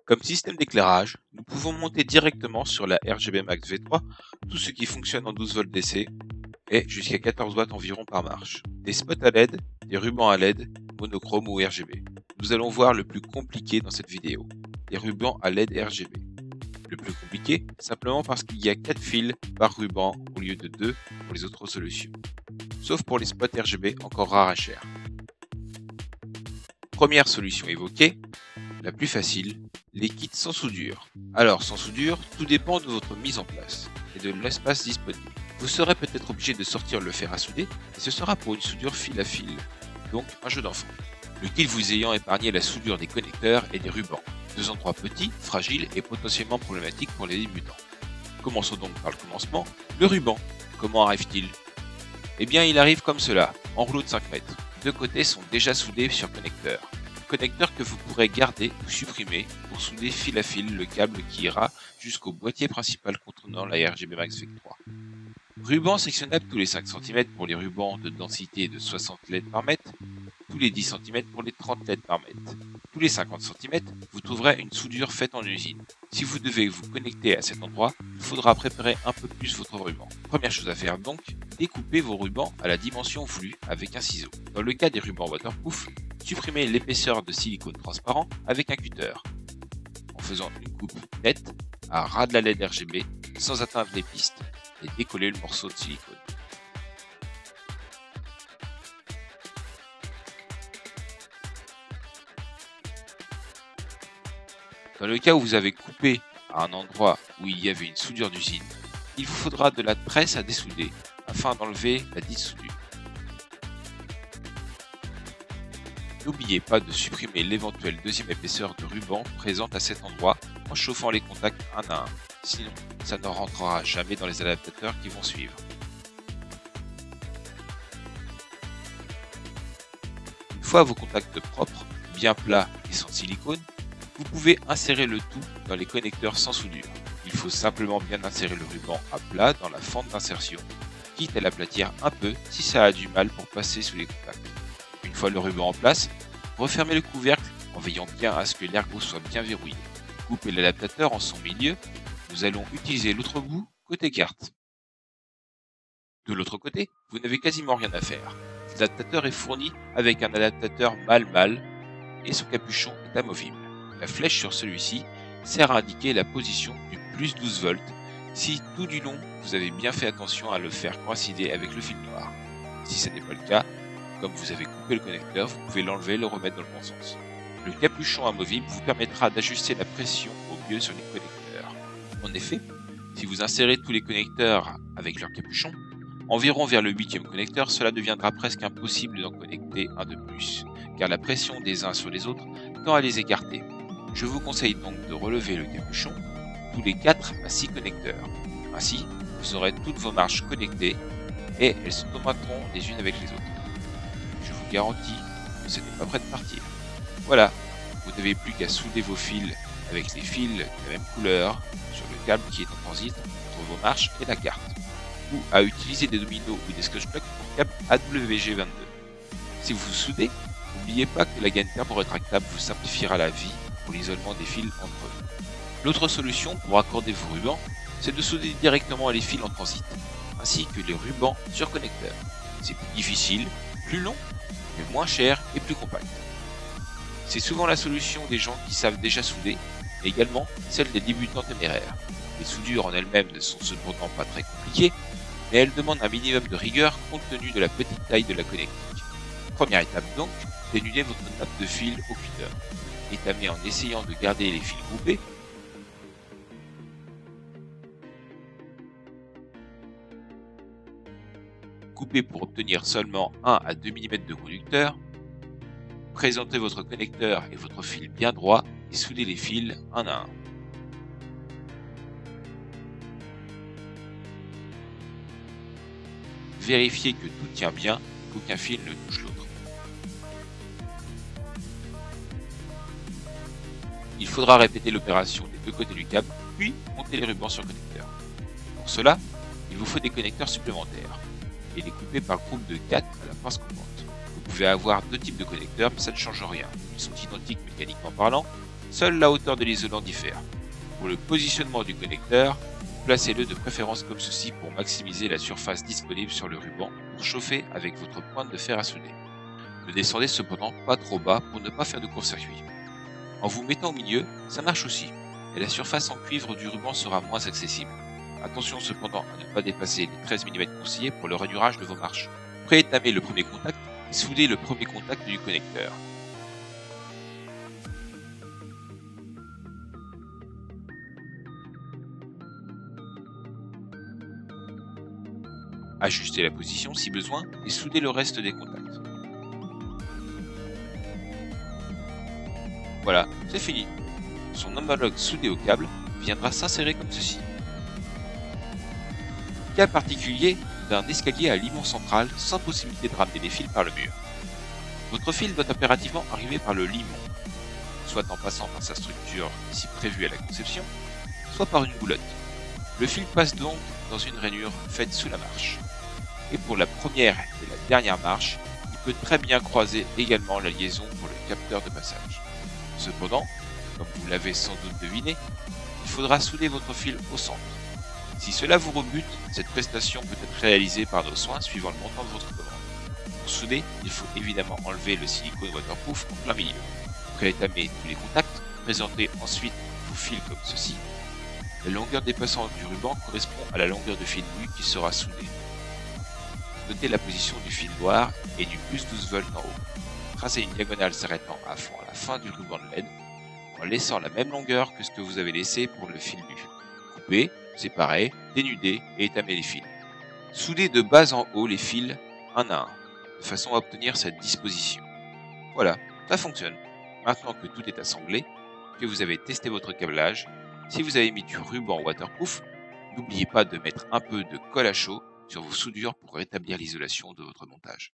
Comme système d'éclairage, nous pouvons monter directement sur la RGB Max V3 tout ce qui fonctionne en 12 volts DC et jusqu'à 14 watts environ par marche. Des spots à LED, des rubans à LED, monochrome ou RGB. Nous allons voir le plus compliqué dans cette vidéo, les rubans à LED RGB. Le plus compliqué, simplement parce qu'il y a 4 fils par ruban au lieu de 2 pour les autres solutions. Sauf pour les spots RGB encore rares et chers. Première solution évoquée, la plus facile, les kits sans soudure. Alors sans soudure, tout dépend de votre mise en place et de l'espace disponible. Vous serez peut-être obligé de sortir le fer à souder et ce sera pour une soudure fil à fil, donc un jeu d'enfant. Le kit vous ayant épargné la soudure des connecteurs et des rubans, deux endroits petits, fragiles et potentiellement problématiques pour les débutants. Commençons donc par le commencement, le ruban. Comment arrive-t-il? Eh bien il arrive comme cela, en rouleau de 5 mètres. Deux côtés sont déjà soudés sur connecteur. Connecteur que vous pourrez garder ou supprimer pour souder fil à fil le câble qui ira jusqu'au boîtier principal contenant la RGB Max V3. Ruban sectionnable tous les 5 cm pour les rubans de densité de 60 LED par mètre, tous les 10 cm pour les 30 LED par mètre. Tous les 50 cm, vous trouverez une soudure faite en usine. Si vous devez vous connecter à cet endroit, il faudra préparer un peu plus votre ruban. Première chose à faire donc, découpez vos rubans à la dimension voulue avec un ciseau. Dans le cas des rubans waterproof, supprimez l'épaisseur de silicone transparent avec un cutter, en faisant une coupe nette à ras de la LED RGB sans atteindre les pistes et décoller le morceau de silicone. Dans le cas où vous avez coupé à un endroit où il y avait une soudure d'usine, il vous faudra de la presse à dessouder afin d'enlever la dite soudure. N'oubliez pas de supprimer l'éventuelle deuxième épaisseur de ruban présente à cet endroit en chauffant les contacts un à un, sinon ça ne rentrera jamais dans les adaptateurs qui vont suivre. Une fois vos contacts propres, bien plats et sans silicone, vous pouvez insérer le tout dans les connecteurs sans soudure. Il faut simplement bien insérer le ruban à plat dans la fente d'insertion, quitte à l'aplatir un peu si ça a du mal pour passer sous les contacts. Une fois le ruban en place, refermez le couvercle en veillant bien à ce que l'ergot soit bien verrouillé. Coupez l'adaptateur en son milieu, nous allons utiliser l'autre bout côté carte. De l'autre côté, vous n'avez quasiment rien à faire. L'adaptateur est fourni avec un adaptateur mâle-mâle et son capuchon est amovible. La flèche sur celui-ci sert à indiquer la position du plus 12 volts si tout du long vous avez bien fait attention à le faire coïncider avec le fil noir. Si ce n'est pas le cas, comme vous avez coupé le connecteur, vous pouvez l'enlever et le remettre dans le bon sens. Le capuchon amovible vous permettra d'ajuster la pression au mieux sur les connecteurs. En effet, si vous insérez tous les connecteurs avec leur capuchon, environ vers le 8e connecteur, cela deviendra presque impossible d'en connecter un de plus, car la pression des uns sur les autres tend à les écarter. Je vous conseille donc de relever le capuchon tous les 4 à 6 connecteurs. Ainsi, vous aurez toutes vos marches connectées et elles se tomateront les unes avec les autres. Je vous garantis que ce n'est pas prêt de partir. Voilà, vous n'avez plus qu'à souder vos fils avec les fils de la même couleur sur le câble qui est en transit entre vos marches et la carte, ou à utiliser des dominos ou des scotch plaques pour câble AWG22. Si vous vous soudez, n'oubliez pas que la gaine turbo rétractable vous simplifiera la vie pour l'isolement des fils entre eux. L'autre solution pour accorder vos rubans, c'est de souder directement les fils en transit, ainsi que les rubans sur connecteur. C'est plus difficile, plus long, mais moins cher et plus compact. C'est souvent la solution des gens qui savent déjà souder, et également celle des débutants téméraires. Les soudures en elles-mêmes ne sont cependant pas très compliquées, mais elles demandent un minimum de rigueur compte tenu de la petite taille de la connectique. Première étape donc, dénudez votre nappe de fil au cutter. Étamez en essayant de garder les fils groupés. Coupez pour obtenir seulement 1 à 2 mm de conducteur. Présentez votre connecteur et votre fil bien droit et soudez les fils un à un. Vérifiez que tout tient bien et qu'aucun fil ne touche l'autre. Il faudra répéter l'opération des deux côtés du câble, puis monter les rubans sur le connecteur. Pour cela, il vous faut des connecteurs supplémentaires et les couper par groupe de 4 à la pince coupante. Vous pouvez avoir deux types de connecteurs, mais ça ne change rien. Ils sont identiques mécaniquement parlant, Seule la hauteur de l'isolant diffère. Pour le positionnement du connecteur, placez-le de préférence comme ceci pour maximiser la surface disponible sur le ruban pour chauffer avec votre pointe de fer à souder. Ne descendez cependant pas trop bas pour ne pas faire de court-circuit. En vous mettant au milieu, ça marche aussi, et la surface en cuivre du ruban sera moins accessible. Attention cependant à ne pas dépasser les 13 mm conseillés pour le rainurage de vos marches. Préétamez le premier contact et soudez le premier contact du connecteur. Ajustez la position si besoin et soudez le reste des contacts. Voilà, c'est fini. Son homologue soudé au câble viendra s'insérer comme ceci. Cas particulier d'un escalier à limon central sans possibilité de ramener les fils par le mur. Votre fil doit impérativement arriver par le limon, soit en passant par sa structure ici prévue à la conception, soit par une boulotte. Le fil passe donc dans une rainure faite sous la marche. Et pour la première et la dernière marche, il peut très bien croiser également la liaison pour le capteur de passage. Cependant, comme vous l'avez sans doute deviné, il faudra souder votre fil au centre. Si cela vous rebute, cette prestation peut être réalisée par nos soins suivant le montant de votre commande. Pour souder, il faut évidemment enlever le silicone waterproof en plein milieu. Préétamer tous les contacts, présentez ensuite vos fils comme ceci. La longueur dépassante du ruban correspond à la longueur de fil nu qui sera soudé. Notez la position du fil noir et du plus 12 volts en haut. Tracez une diagonale s'arrêtant à fond à la fin du ruban de LED, en laissant la même longueur que ce que vous avez laissé pour le fil nu. Coupez, séparez, dénudez et étamez les fils. Soudez de bas en haut les fils un à un, de façon à obtenir cette disposition. Voilà, ça fonctionne. Maintenant que tout est assemblé, que vous avez testé votre câblage, si vous avez mis du ruban waterproof, n'oubliez pas de mettre un peu de colle à chaud sur vos soudures pour rétablir l'isolation de votre montage.